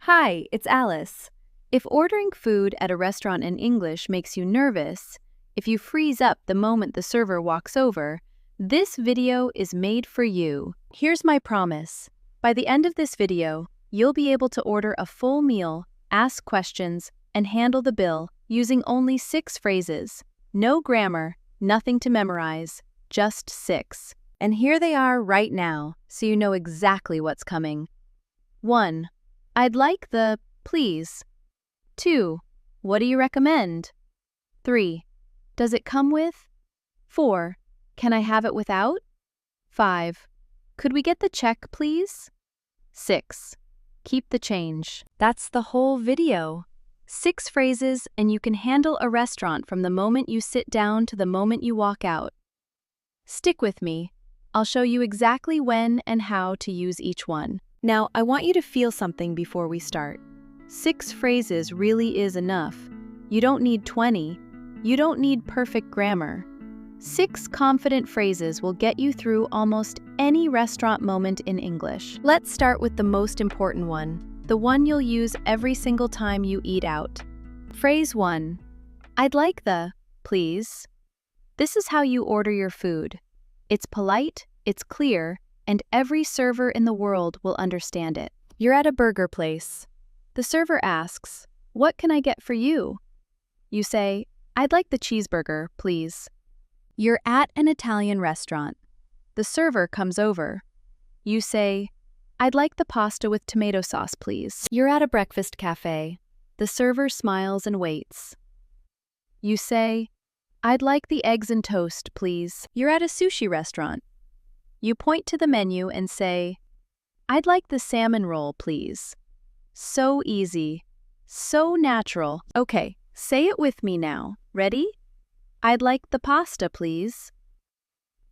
Hi, it's Alice. If ordering food at a restaurant in English makes you nervous, if you freeze up the moment the server walks over, this video is made for you. Here's my promise. By the end of this video, you'll be able to order a full meal, ask questions, and handle the bill using only 6 phrases. No grammar, nothing to memorize, just 6. And here they are right now, so you know exactly what's coming. 1. I'd like the, please. 2. What do you recommend? 3. Does it come with? 4. Can I have it without? 5. Could we get the check, please? 6. Keep the change. That's the whole video. 6 phrases, and you can handle a restaurant from the moment you sit down to the moment you walk out. Stick with me. I'll show you exactly when and how to use each one. Now, I want you to feel something before we start. 6 phrases really is enough. You don't need 20. You don't need perfect grammar. 6 confident phrases will get you through almost any restaurant moment in English. Let's start with the most important one, the one you'll use every single time you eat out. Phrase 1. I'd like the, please. This is how you order your food. It's polite, it's clear, and every server in the world will understand it. You're at a burger place. The server asks, "What can I get for you?" You say, "I'd like the cheeseburger, please." You're at an Italian restaurant. The server comes over. You say, "I'd like the pasta with tomato sauce, please." You're at a breakfast cafe. The server smiles and waits. You say, "I'd like the eggs and toast, please." You're at a sushi restaurant. You point to the menu and say, "I'd like the salmon roll, please." So easy. So natural. Okay, say it with me now. Ready? I'd like the pasta, please.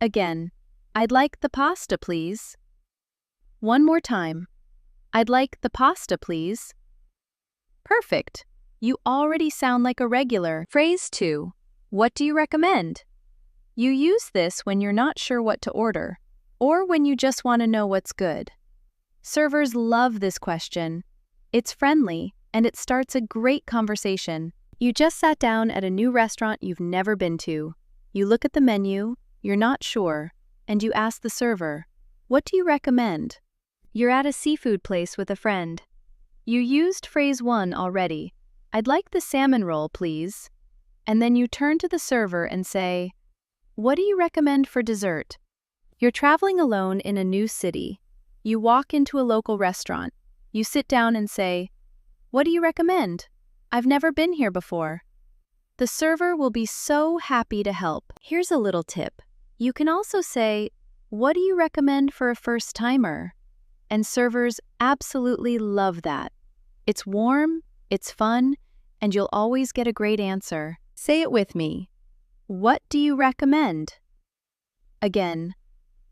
Again, I'd like the pasta, please. One more time. I'd like the pasta, please. Perfect. You already sound like a regular. Phrase 2. What do you recommend? You use this when you're not sure what to order, or when you just want to know what's good. Servers love this question. It's friendly, and it starts a great conversation. You just sat down at a new restaurant you've never been to. You look at the menu, you're not sure, and you ask the server, "What do you recommend?" You're at a seafood place with a friend. You used phrase 1 already. "I'd like the salmon roll, please." And then you turn to the server and say, "What do you recommend for dessert?" You're traveling alone in a new city. You walk into a local restaurant. You sit down and say, "What do you recommend? I've never been here before." The server will be so happy to help. Here's a little tip. You can also say, "What do you recommend for a first-timer?" And servers absolutely love that. It's warm, it's fun, and you'll always get a great answer. Say it with me. What do you recommend? Again,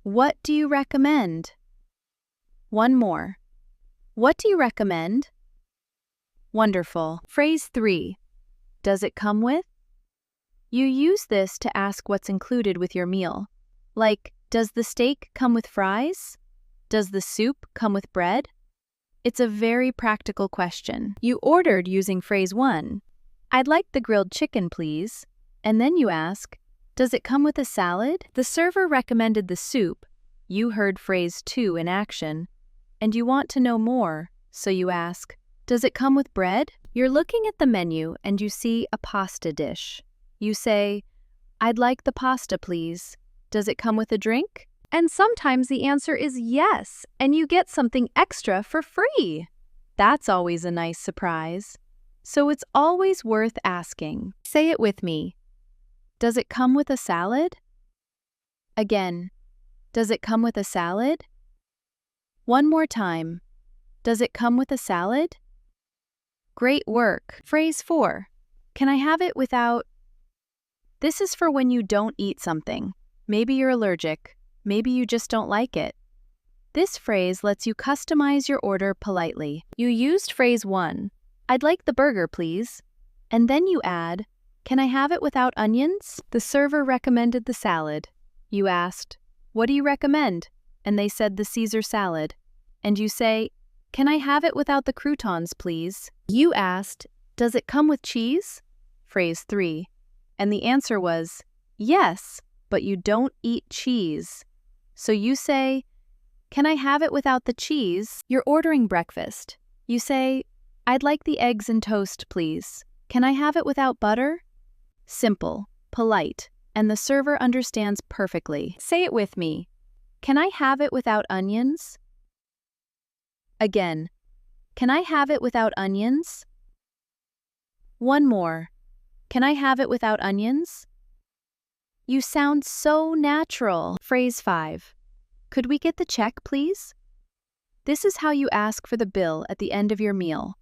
what do you recommend? One more. What do you recommend? Wonderful. Phrase 3. Does it come with? You use this to ask what's included with your meal. Like, does the steak come with fries? Does the soup come with bread? It's a very practical question. You ordered using phrase 1. I'd like the grilled chicken, please. And then you ask, does it come with a salad? The server recommended the soup. You heard phrase 2 in action. And you want to know more, so you ask, does it come with bread? You're looking at the menu and you see a pasta dish. You say, I'd like the pasta, please. Does it come with a drink? And sometimes the answer is yes, and you get something extra for free. That's always a nice surprise. So it's always worth asking. Say it with me. Does it come with a salad? Again, does it come with a salad? One more time. Does it come with a salad? Great work. Phrase 4. Can I have it without? This is for when you don't eat something. Maybe you're allergic. Maybe you just don't like it. This phrase lets you customize your order politely. You used phrase 1. I'd like the burger, please. And then you add, can I have it without onions? The server recommended the salad. You asked, what do you recommend? And they said the Caesar salad. And you say, Can I have it without the croutons, please? You asked, does it come with cheese? Phrase 3. And the answer was, yes, but you don't eat cheese. So you say, can I have it without the cheese? You're ordering breakfast. You say, I'd like the eggs and toast, please. Can I have it without butter? Simple, polite, and the server understands perfectly. Say it with me. Can I have it without onions? Again, can I have it without onions? One more. Can I have it without onions? You sound so natural. Phrase 5. Could we get the check, please? This is how you ask for the bill at the end of your meal.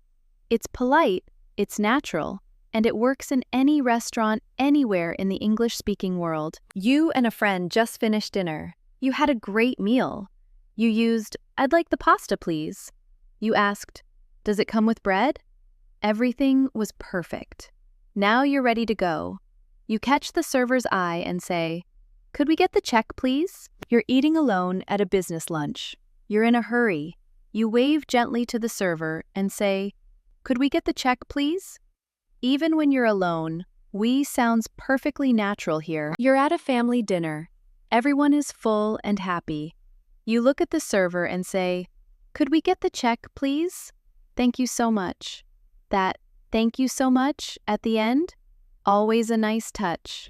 It's polite, it's natural, and it works in any restaurant anywhere in the English-speaking world. You and a friend just finished dinner. You had a great meal. You used, I'd like the pasta, please. You asked, does it come with bread? Everything was perfect. Now you're ready to go. You catch the server's eye and say, could we get the check, please? You're eating alone at a business lunch. You're in a hurry. You wave gently to the server and say, could we get the check, please? Even when you're alone, we sounds perfectly natural here. You're at a family dinner. Everyone is full and happy. You look at the server and say, could we get the check, please? Thank you so much. That thank you so much at the end? Always a nice touch.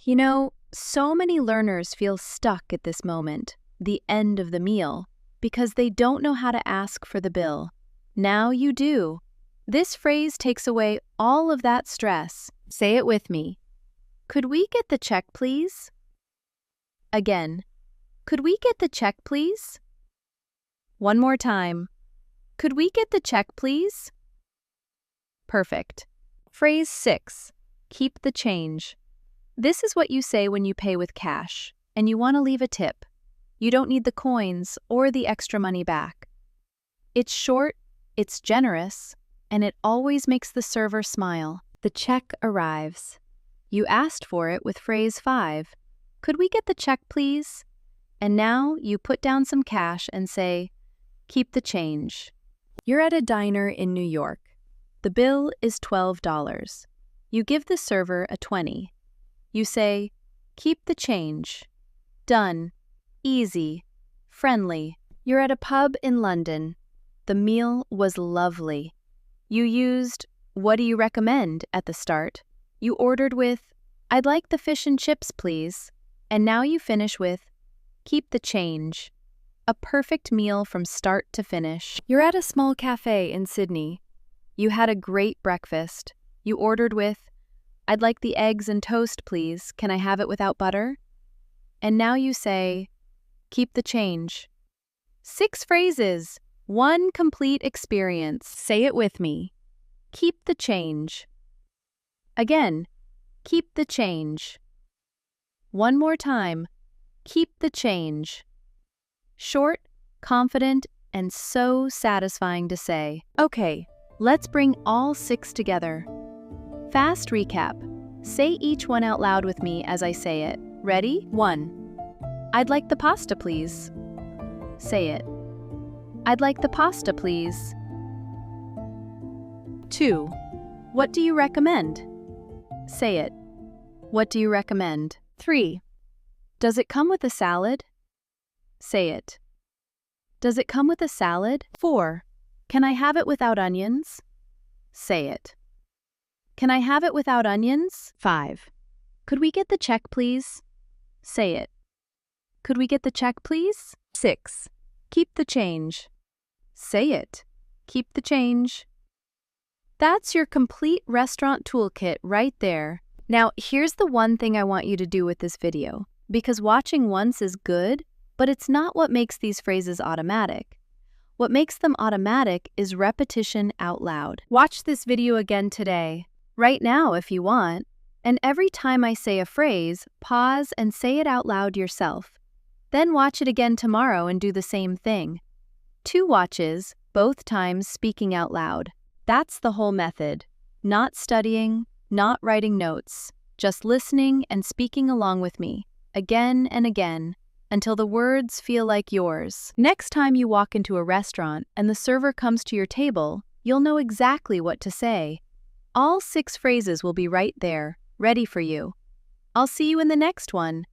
You know, so many learners feel stuck at this moment, the end of the meal, because they don't know how to ask for the bill. Now you do. This phrase takes away all of that stress. Say it with me. Could we get the check, please? Again. Could we get the check, please? One more time. Could we get the check, please? Perfect. Phrase 6. Keep the change. This is what you say when you pay with cash, and you want to leave a tip. You don't need the coins or the extra money back. It's short, it's generous, and it always makes the server smile. The check arrives. You asked for it with phrase 5. Could we get the check, please? And now you put down some cash and say, keep the change. You're at a diner in New York. The bill is $12. You give the server a 20. You say, keep the change. Done. Easy. Friendly. You're at a pub in London. The meal was lovely. You used, what do you recommend at the start? You ordered with, I'd like the fish and chips, please. And now you finish with, keep the change. A perfect meal from start to finish. You're at a small cafe in Sydney. You had a great breakfast. You ordered with, I'd like the eggs and toast, please. Can I have it without butter? And now you say, keep the change. 6 phrases, 1 complete experience. Say it with me. Keep the change. Again, keep the change. One more time. Keep the change. Short, confident, and so satisfying to say. Okay, let's bring all 6 together. Fast recap. Say each one out loud with me as I say it. Ready? 1. I'd like the pasta, please. Say it. I'd like the pasta, please. 2. What do you recommend? Say it. What do you recommend? 3. Does it come with a salad? Say it. Does it come with a salad? 4. Can I have it without onions? Say it. Can I have it without onions? 5. Could we get the check, please? Say it. Could we get the check, please? 6. Keep the change. Say it. Keep the change. That's your complete restaurant toolkit right there. Now, here's the one thing I want you to do with this video, because watching once is good, but it's not what makes these phrases automatic. What makes them automatic is repetition out loud. Watch this video again today, right now if you want, and every time I say a phrase, pause and say it out loud yourself. Then watch it again tomorrow and do the same thing. 2 watches, both times speaking out loud. That's the whole method. Not studying, not writing notes, just listening and speaking along with me, again and again. until the words feel like yours. Next time you walk into a restaurant and the server comes to your table, you'll know exactly what to say. All 6 phrases will be right there, ready for you. I'll see you in the next one.